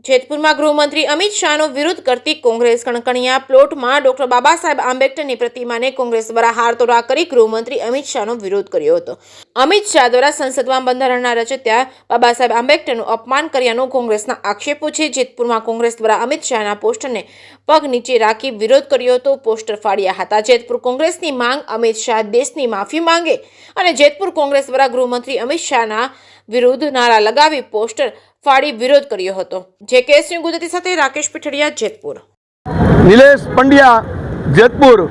જેતપુરમાં ગૃહમંત્રી અમિત શાહનો વિરોધ કરતી કોંગ્રેસ કણકણિયા પ્લોટમાં ડોક્ટર બાબા સાહેબ આંબેડકરની પ્રતિમાને કોંગ્રેસ દ્વારા હારતોડા કરી ગૃહમંત્રી અમિત શાહનો વિરોધ કર્યો હતો. અમિત શાહ દ્વારા સંસદમાં બંધારણના રચયિતા બાબા સાહેબ આંબેડકરનું અપમાન કર્યાનો કોંગ્રેસના આક્ષેપો છે. જેતપુરમાં કોંગ્રેસ દ્વારા અમિત શાહના પોસ્ટરને પગ નીચે રાખી વિરોધ કર્યો હતો. પોસ્ટર ફાડ્યા હતા. જેતપુર કોંગ્રેસની માંગ અમિત શાહ દેશની માફી માંગે અને જેતપુર કોંગ્રેસ દ્વારા ગૃહમંત્રી અમિત શાહના વિરુદ્ધ નારા લગાવી પોસ્ટર ફાડી વિરોધ કર્યો હતો. જે કેસની ગુજરાતી સાથે રાકેશ પીઠડિયા, જેતપુર. નિલેશ પંડ્યા, જેતપુર.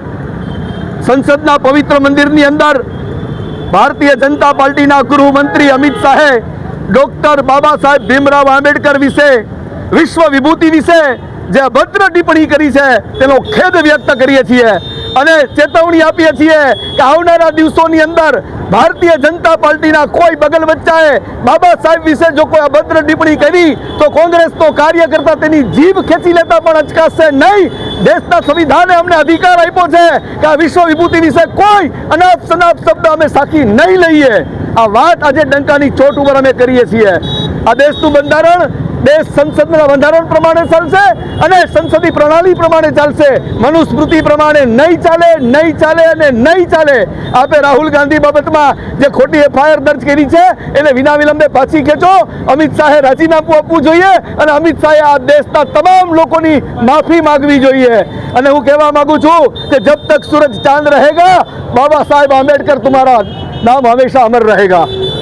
સંસદના પવિત્ર મંદિરની અંદર ભારતીય જનતા પાર્ટીના ગૃહમંત્રી અમિત શાહે ડોક્ટર બાબા સાહેબ ભીમરાવ આંબેડકર વિશે, વિશ્વ વિભૂતિ વિશે જે અભદ્ર ટિપ્પણી કરી છે તેનો ખેદ વ્યક્ત કરીએ છીએ અને ચેતવણી આપીએ છીએ કે આવનારા દિવસોની અંદર ભારતીય જનતા પાર્ટીના કોઈ બગલ બચ્ચાએ બાબા સાહેબ વિશે જો કોઈ અભદ્ર ટિપ્પણી કરી તો કોંગ્રેસનો કાર્યકર્તા તેની જીભ ખેંચી લેતા પણ અચકાશે નહીં. દેશના સંવિધાને અમને અધિકાર આપ્યો છે કે આ વિશ્વ વિભૂતિ વિશે કોઈ અનાપ શનાપ શબ્દ અમે સાખી નહીં લઈએ. આ વાત આજે ડંકાની ચોટ ઉપર અમે કરીએ છીએ. આ દેશનું બંધારણ દેશ સંસદના બંધારણ પ્રમાણે ચાલશે અને સંસદીય પ્રણાલી પ્રમાણે ચાલશે. મનુસ્મૃતિ પ્રમાણે નહીં ચાલે, નહીં ચાલે અને નહીં ચાલે. આપે રાહુલ ગાંધી બાબતમાં જે ખોટી એફઆઈઆર દર્જ કરી છે એને વિના વિલંબે પાછી ખેંચો. અમિત શાહે રાજીનામું આપવું જોઈએ અને અમિત શાહે આ દેશના તમામ લોકોની માફી માંગવી જોઈએ. અને હું કહેવા માંગુ છું કે જબ તક સૂરજ ચાંદ રહેગા બાબા સાહેબ આંબેડકર તમારા નામ હંમેશા અમર રહેગા.